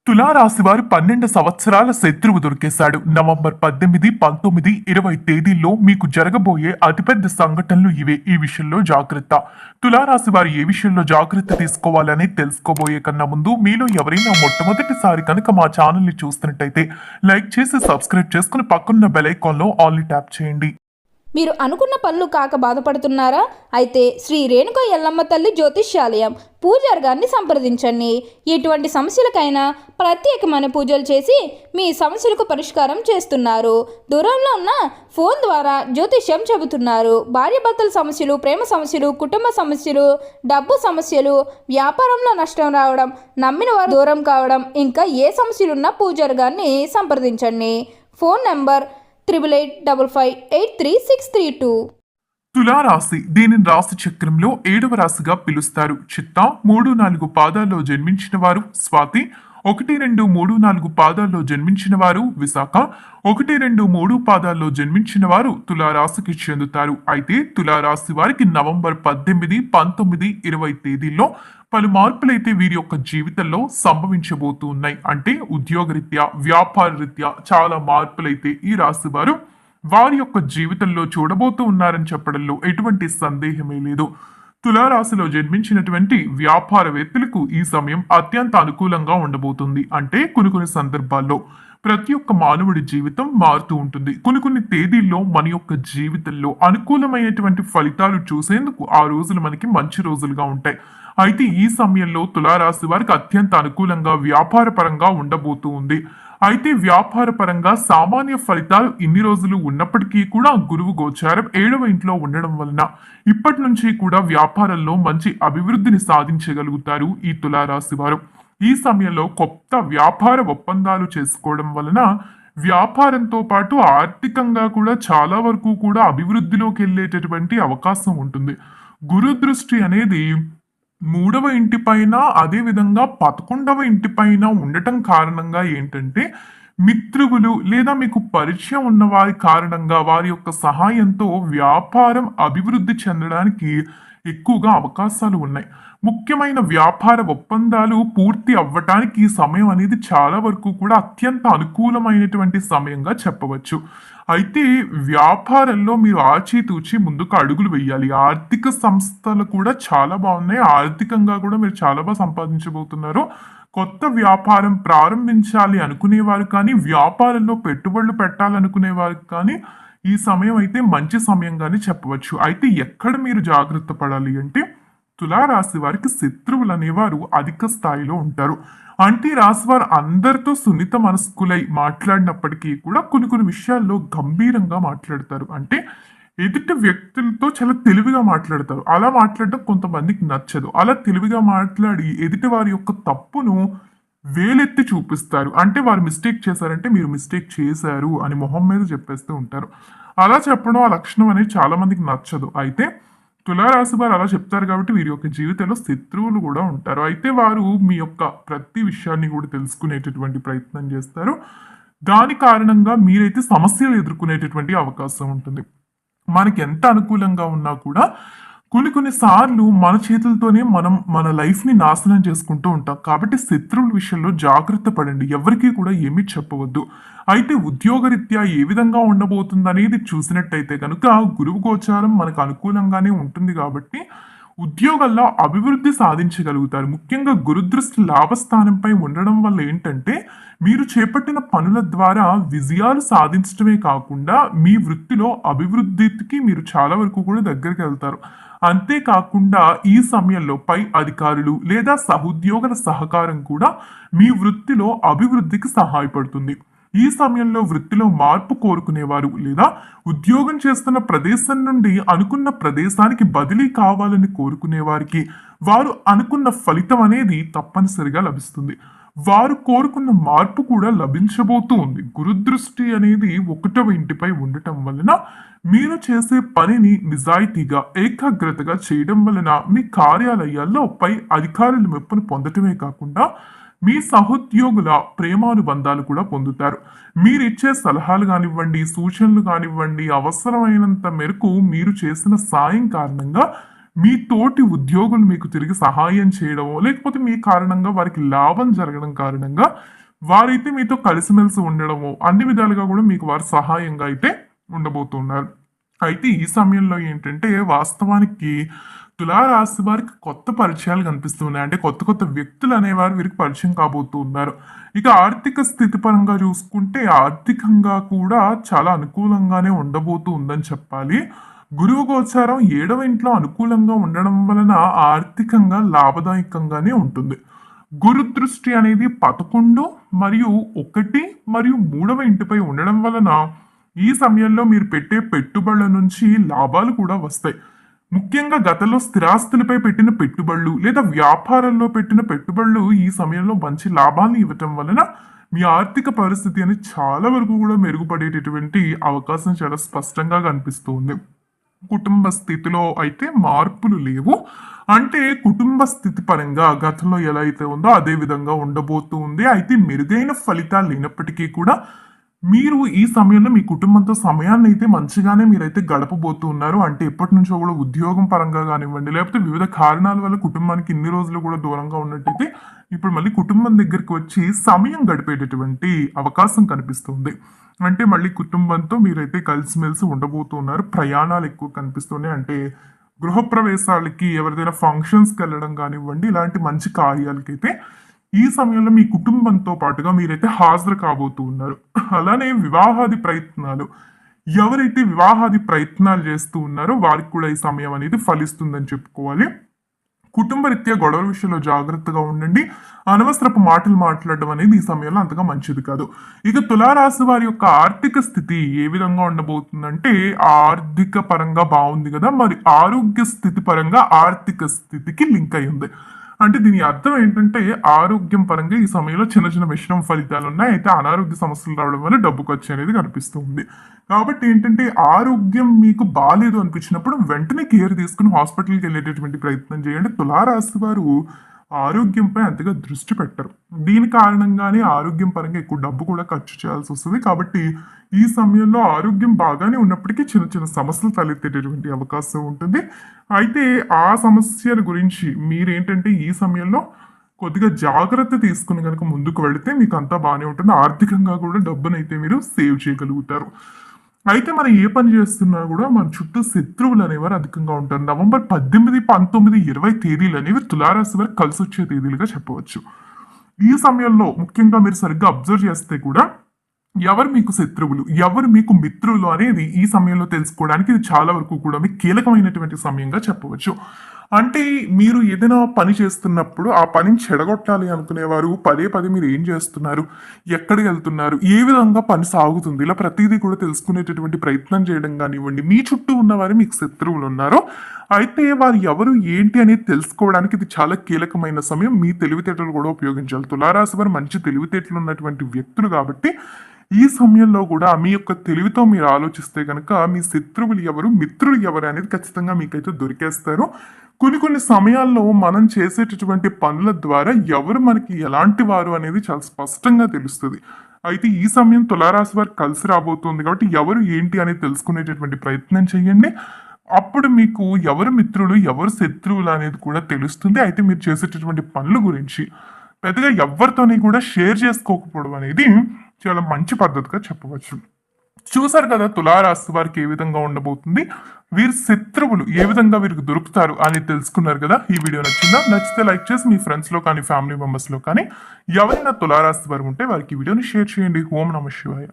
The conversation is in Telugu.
తులారాశి వారు 12 సంవత్సరాల శత్రువు దొరికేశాడు. నవంబర్ 18, 19, 20 తేదీల్లో మీకు జరగబోయే అతిపెద్ద సంఘటనలు ఇవే. ఈ విషయంలో జాగ్రత్త. తులారాశి వారు ఏ విషయంలో జాగ్రత్త తీసుకోవాలని తెలుసుకోబోయే కన్నా ముందు మీలో ఎవరైనా మొట్టమొదటిసారి కనుక మా ఛానల్ ని చూస్తున్నట్టయితే లైక్ చేసి సబ్స్క్రైబ్ చేసుకుని పక్కన్న బెల్ ఐకాన్ లో ఆల్ ని ట్యాప్ చేయండి. మీరు అనుకున్న పనులు కాక బాధపడుతున్నారా? అయితే శ్రీ రేణుక ఎల్లమ్మ తల్లి జ్యోతిష్యాలయం పూజారి గారిని సంప్రదించండి. ఎటువంటి సమస్యలకైనా ప్రత్యేకమైన పూజలు చేసి మీ సమస్యలకు పరిష్కారం చేస్తున్నారు. దూరంలో ఉన్న ఫోన్ ద్వారా జ్యోతిష్యం చెబుతున్నారు. భార్యాభర్తల సమస్యలు, ప్రేమ సమస్యలు, కుటుంబ సమస్యలు, డబ్బు సమస్యలు, వ్యాపారంలో నష్టం రావడం, నమ్మిన వారు దూరం కావడం, ఇంకా ఏ సమస్యలున్నా పూజారి గారిని సంప్రదించండి. Phone number 8855533632. తులారాశి దీనిని రాశి చక్రంలో 7వ రాశిగా పిలుస్తారు. చిత్త 3, 4 పాదాల్లో జన్మించిన వారు స్వాతి, 1, 2, 3, 4 పాదాల్లో జన్మించిన వారు విశాఖ, 1, 2, 3 పాదాల్లో జన్మించిన వారు తులారాశికి చెందుతారు. అయితే తులారాశి వారికి నవంబర్ 18, 19, 20 తేదీల్లో పలు మార్పులైతే వీరి యొక్క జీవితంలో సంభవించబోతూ ఉన్నాయి. అంటే ఉద్యోగరీత్యా, వ్యాపార రీత్యా చాలా మార్పులైతే ఈ రాశి వారు వారి యొక్క జీవితంలో చూడబోతూ ఉన్నారని చెప్పడంలో ఎటువంటి సందేహమే లేదు. తులారాశిలో జన్మించినటువంటి వ్యాపారవేత్తలకు ఈ సమయం అత్యంత అనుకూలంగా ఉండబోతుంది. అంటే కొన్ని సందర్భాల్లో ప్రతి ఒక్క మానవుడి జీవితం మారుతూ ఉంటుంది. కొన్ని తేదీల్లో మన యొక్క జీవితంలో అనుకూలమైనటువంటి ఫలితాలు చూసేందుకు ఆ రోజులు మనకి మంచి రోజులుగా ఉంటాయి. అయితే ఈ సమయంలో తులారాశి వారికి అత్యంత అనుకూలంగా వ్యాపార పరంగా ఉండబోతూ ఉంది. అయితే వ్యాపార పరంగా సామాన్య ఫలితాలు ఇన్ని రోజులు ఉన్నప్పటికీ కూడా గురువు గోచారం 7వ ఇంట్లో ఉండడం వలన ఇప్పటి నుంచి కూడా వ్యాపారంలో మంచి అభివృద్ధిని సాధించగలుగుతారు ఈ తులారాశి వారు. ఈ సమయంలో కొత్త వ్యాపార ఒప్పందాలు చేసుకోవడం వలన వ్యాపారంతో పాటు ఆర్థికంగా కూడా చాలా వరకు కూడా అభివృద్ధిలోకి వెళ్ళేటటువంటి అవకాశం ఉంటుంది. గురు దృష్టి అనేది 3వ ఇంటి పైన, అదే విధంగా 11వ ఇంటి పైన ఉండటం కారణంగా ఏంటంటే మిత్రువులు లేదా మీకు పరిచయం ఉన్న వారి కారణంగా వారి యొక్క సహాయంతో వ్యాపారం అభివృద్ధి చెందడానికి ఎక్కువగా అవకాశాలు ఉన్నాయి. ముఖ్యమైన వ్యాపార ఒప్పందాలు పూర్తి అవ్వటానికి ఈ సమయం అనేది చాలా వరకు కూడా అత్యంత అనుకూలమైనటువంటి సమయంగా చెప్పవచ్చు. అయితే వ్యాపారంలో మీరు ఆచితూచి ముందుకు అడుగులు వేయాలి. ఆర్థిక సంస్థలు కూడా చాలా బాగున్నాయి. ఆర్థికంగా కూడా మీరు చాలా బాగా సంపాదించబోతున్నారు. కొత్త వ్యాపారం ప్రారంభించాలి అనుకునేవారు కానీ, వ్యాపారంలో పెట్టుబడులు పెట్టాలనుకునేవారు కానీ ఈ సమయం అయితే మంచి సమయంగానే చెప్పవచ్చు. అయితే ఎక్కడ మీరు జాగ్రత్త పడాలి అంటే తులారాశి వారికి శత్రువులు అనేవారు అధిక స్థాయిలో ఉంటారు. అంటే రాశి వారు అందరితో సున్నిత మనస్కులై మాట్లాడినప్పటికీ కూడా కొన్ని విషయాల్లో గంభీరంగా మాట్లాడతారు. అంటే ఎదుటి వ్యక్తులతో చాలా తెలివిగా మాట్లాడతారు. అలా మాట్లాడడం కొంతమందికి నచ్చదు. అలా తెలివిగా మాట్లాడి ఎదుటి వారి యొక్క తప్పును వేలెత్తి చూపిస్తారు. అంటే వారు మిస్టేక్ చేశారంటే మీరు మిస్టేక్ చేశారు అని మొహం మీద చెప్పేస్తూ ఉంటారు. అలా చెప్పడం, ఆ లక్షణం అనేది చాలా మందికి నచ్చదు. అయితే తులారాశి వారు అలా చెప్తారు కాబట్టి వీరి యొక్క జీవితంలో శత్రువులు కూడా ఉంటారు. అయితే వారు మీ యొక్క ప్రతి విషయాన్ని కూడా తెలుసుకునేటటువంటి ప్రయత్నం చేస్తారు. దాని కారణంగా మీరైతే సమస్యలు ఎదుర్కొనేటటువంటి అవకాశం ఉంటుంది. మనకి ఎంత అనుకూలంగా ఉన్నా కూడా కొన్ని సార్లు మన చేతులతోనే మనం మన లైఫ్ ని నాశనం చేసుకుంటూ ఉంటాం. కాబట్టి శత్రువుల విషయంలో జాగ్రత్త పడండి. ఎవరికీ కూడా ఏమీ చెప్పవద్దు. అయితే ఉద్యోగరీత్యా ఏ విధంగా ఉండబోతుంది అనేది చూసినట్టయితే కనుక గురువు గోచారం మనకు అనుకూలంగానే ఉంటుంది కాబట్టి ఉద్యోగాల్లో అభివృద్ధి సాధించగలుగుతారు. ముఖ్యంగా గురుదృష్టి లాభస్థానంపై ఉండడం వల్ల ఏంటంటే మీరు చేపట్టిన పనుల ద్వారా విజయాలు సాధించడమే కాకుండా మీ వృత్తిలో అభివృద్ధికి మీరు చాలా వరకు కూడా దగ్గరికి వెళ్తారు. అంతేకాకుండా ఈ సమయంలో పై అధికారులు లేదా సహోద్యోగుల సహకారం కూడా మీ వృత్తిలో అభివృద్ధికి సహాయపడుతుంది. ఈ సమయంలో వృత్తిలో మార్పు కోరుకునేవారు లేదా ఉద్యోగం చేస్తున్న ప్రదేశం నుండి అనుకున్న ప్రదేశానికి బదిలీ కావాలని కోరుకునే వారికి వారు అనుకున్న ఫలితం అనేది తప్పనిసరిగా లభిస్తుంది. వారు కోరుకున్న మార్పు కూడా లభించబోతూ ఉంది. గురుదృష్టి అనేది 1వ ఇంటిపై ఉండటం వలన మీరు చేసే పనిని నిజాయితీగా, ఏకాగ్రతగా చేయడం వలన మీ కార్యాలయాల్లో పై అధికారుల మెప్పును పొందటమే కాకుండా మీ సహోద్యోగుల ప్రేమానుబంధాలు కూడా పొందుతారు. మీరిచ్చే సలహాలు కానివ్వండి, సూచనలు కానివ్వండి, అవసరమైనంత మేరకు మీరు చేసిన సాయం కారణంగా మీ తోటి ఉద్యోగులు మీకు తిరిగి సహాయం చేయడమో లేకపోతే మీ కారణంగా వారికి లాభం జరగడం కారణంగా వారైతే మీతో కలిసిమెలిసి ఉండడమో అన్ని విధాలుగా కూడా మీకు వారు సహాయంగా అయితే ఉండబోతున్నారు. అయితే ఈ సమయంలో ఏంటంటే వాస్తవానికి తులారాశి వారికి కొత్త పరిచయాలు కనిపిస్తున్నాయి. అంటే కొత్త కొత్త వ్యక్తులు అనేవారు వీరికి పరిచయం కాబోతూ ఉన్నారు. ఇక ఆర్థిక స్థితి పరంగా చూసుకుంటే ఆర్థికంగా కూడా చాలా అనుకూలంగానే ఉండబోతూ ఉందని చెప్పాలి. గురువు గోచారం 7వ ఇంట్లో అనుకూలంగా ఉండడం వలన ఆర్థికంగా లాభదాయకంగానే ఉంటుంది. గురు దృష్టి అనేది 11 మరియు 1 మరియు 3వ ఇంటిపై ఉండడం వలన ఈ సమయంలో మీరు పెట్టే పెట్టుబడుల నుంచి లాభాలు కూడా వస్తాయి. ముఖ్యంగా గతంలో స్థిరాస్తులపై పెట్టిన పెట్టుబడులు లేదా వ్యాపారంలో పెట్టిన పెట్టుబడులు ఈ సమయంలో మంచి లాభాలను ఇవ్వటం వలన మీ ఆర్థిక పరిస్థితి అనేది చాలా వరకు కూడా మెరుగుపడేటటువంటి అవకాశం చాలా స్పష్టంగా కనిపిస్తుంది. కుటుంబ స్థితిలో అయితే మార్పులు లేవు. అంటే కుటుంబ స్థితి పరంగా గతంలో ఎలా అయితే ఉందో అదే విధంగా ఉండబోతూ ఉంది. అయితే మెరుగైన ఫలితాలు లేనప్పటికీ కూడా మీరు ఈ సమయంలో మీ కుటుంబంతో సమయాన్ని అయితే మంచిగానే మీరైతే గడపబోతూ ఉన్నారు. అంటే ఎప్పటి నుంచో కూడా ఉద్యోగం పరంగా కానివ్వండి లేకపోతే వివిధ కారణాల వల్ల కుటుంబానికి ఇన్ని రోజులు కూడా దూరంగా ఉన్నట్టయితే ఇప్పుడు మళ్ళీ కుటుంబం దగ్గరికి వచ్చి సమయం గడిపేటటువంటి అవకాశం కనిపిస్తుంది. అంటే మళ్ళీ కుటుంబంతో మీరైతే కలిసిమెలిసి ఉండబోతున్నారు. ప్రయాణాలు ఎక్కువ కనిపిస్తున్నాయి. అంటే గృహప్రవేశాలకి ఎవరిదైనా ఫంక్షన్స్కి వెళ్ళడం కానివ్వండి ఇలాంటి మంచి కార్యాలకైతే ఈ సమయంలో మీ కుటుంబంతో పాటుగా మీరైతే హాజరు కాబోతూ ఉన్నారు. అలానే వివాహాది ప్రయత్నాలు ఎవరైతే వివాహాది ప్రయత్నాలు చేస్తూ ఉన్నారో వారికి కూడా ఈ సమయం అనేది ఫలిస్తుందని చెప్పుకోవాలి. కుటుంబ రీత్యా గొడవల విషయంలో జాగ్రత్తగా ఉండండి. అనవసరపు మాటలు మాట్లాడడం అనేది ఈ సమయంలో అంతగా మంచిది కాదు. ఇక తులారాశి వారి యొక్క ఆర్థిక స్థితి ఏ విధంగా ఉండబోతుందంటే ఆర్థిక పరంగా బాగుంది కదా, మరి ఆరోగ్య స్థితి పరంగా ఆర్థిక స్థితికి లింక్ అయి ఉంది. అంటే దీని అర్థం ఏంటంటే ఆరోగ్యం పరంగా ఈ సమయంలో చిన్న చిన్న మిశ్రమ ఫలితాలు ఉన్నాయి. అయితే అనారోగ్య సమస్యలు రావడం వల్ల డబ్బు ఖర్చు అనేది కనిపిస్తుంది. కాబట్టి ఏంటంటే ఆరోగ్యం మీకు బాగాలేదు అనిపించినప్పుడు వెంటనే కేర్ తీసుకుని హాస్పిటల్కి వెళ్ళేటటువంటి ప్రయత్నం చేయండి. తులారాశి వారు ఆరోగ్యంపై అంతగా దృష్టి పెట్టరు. దీని కారణంగానే ఆరోగ్యం పరంగా ఎక్కువ డబ్బు కూడా ఖర్చు చేయాల్సి వస్తుంది. కాబట్టి ఈ సమయంలో ఆరోగ్యం బాగానే ఉన్నప్పటికీ చిన్న చిన్న సమస్యలు తలెత్తేటటువంటి అవకాశం ఉంటుంది. అయితే ఆ సమస్యల గురించి మీరేంటంటే ఈ సమయంలో కొద్దిగా జాగ్రత్త తీసుకుని కనుక ముందుకు వెళితే మీకు అంతా బాగానే ఉంటుంది. ఆర్థికంగా కూడా డబ్బునైతే మీరు సేవ్ చేయగలుగుతారు. అయితే మనం ఏ పని చేస్తున్నా కూడా మన చుట్టూ శత్రువులు అనేవారు అధికంగా ఉంటారు. నవంబర్ 18, 19, 20 తేదీలు అనేవి తులారాశి వారికి కలిసి వచ్చే తేదీలుగా చెప్పవచ్చు. ఈ సమయంలో ముఖ్యంగా మీరు సరిగ్గా అబ్జర్వ్ చేస్తే కూడా ఎవరు మీకు శత్రువులు ఎవరు మీకు మిత్రులు అనేది ఈ సమయంలో తెలుసుకోవడానికి ఇది చాలా వరకు కూడా మీకు కీలకమైనటువంటి సమయంగా చెప్పవచ్చు. అంటే మీరు ఏదైనా పని చేస్తున్నప్పుడు ఆ పనిని చెడగొట్టాలి అనుకునేవారు పదే పదే మీరు ఏం చేస్తున్నారు, ఎక్కడికి వెళ్తున్నారు, ఏ విధంగా పని సాగుతుంది ఇలా ప్రతిదీ కూడా తెలుసుకునేటటువంటి ప్రయత్నం చేయడం కానివ్వండి. మీ చుట్టూ ఉన్నవారు మీకు శత్రువులు ఉన్నారు. అయితే వారు ఎవరు ఏంటి అనేది తెలుసుకోవడానికి ఇది చాలా కీలకమైన సమయం. మీ తెలివితేటలు కూడా ఉపయోగించాలి. తులారాశి వారు మంచి తెలివితేటలు ఉన్నటువంటి వ్యక్తులు కాబట్టి ఈ సమయంలో కూడా మీ యొక్క తెలివితో మీరు ఆలోచిస్తే కనుక మీ శత్రువులు ఎవరు మిత్రులు ఎవరు అనేది ఖచ్చితంగా మీకైతే దొరికేస్తారు. కొన్ని సమయాల్లో మనం చేసేటటువంటి పనుల ద్వారా ఎవరు మనకి ఎలాంటి వారు అనేది చాలా స్పష్టంగా తెలుస్తుంది. అయితే ఈ సమయం తులారాశి వారికి కలిసి రాబోతుంది కాబట్టి ఎవరు ఏంటి అనేది తెలుసుకునేటటువంటి ప్రయత్నం చేయండి. అప్పుడు మీకు ఎవరు మిత్రులు ఎవరు శత్రువులు అనేది కూడా తెలుస్తుంది. అయితే మీరు చేసేటటువంటి పనుల గురించి పెద్దగా ఎవరితోని కూడా షేర్ చేసుకోకపోవడం అనేది చాలా మంచి పద్ధతిగా చెప్పవచ్చు. చూసారు కదా తులారాశి వారికి ఏ విధంగా ఉండబోతుంది, వీరి శత్రువులు ఏ విధంగా వీరికి దొరుకుతారు అని తెలుసుకున్నారు కదా. ఈ వీడియో నచ్చితే లైక్ చేసి మీ ఫ్రెండ్స్ లో కానీ ఫ్యామిలీ మెంబర్స్ లో కానీ ఎవరైనా తులారాశి వారు ఉంటే వారికి ఈ వీడియోని షేర్ చేయండి. ఓం నమః శివాయ.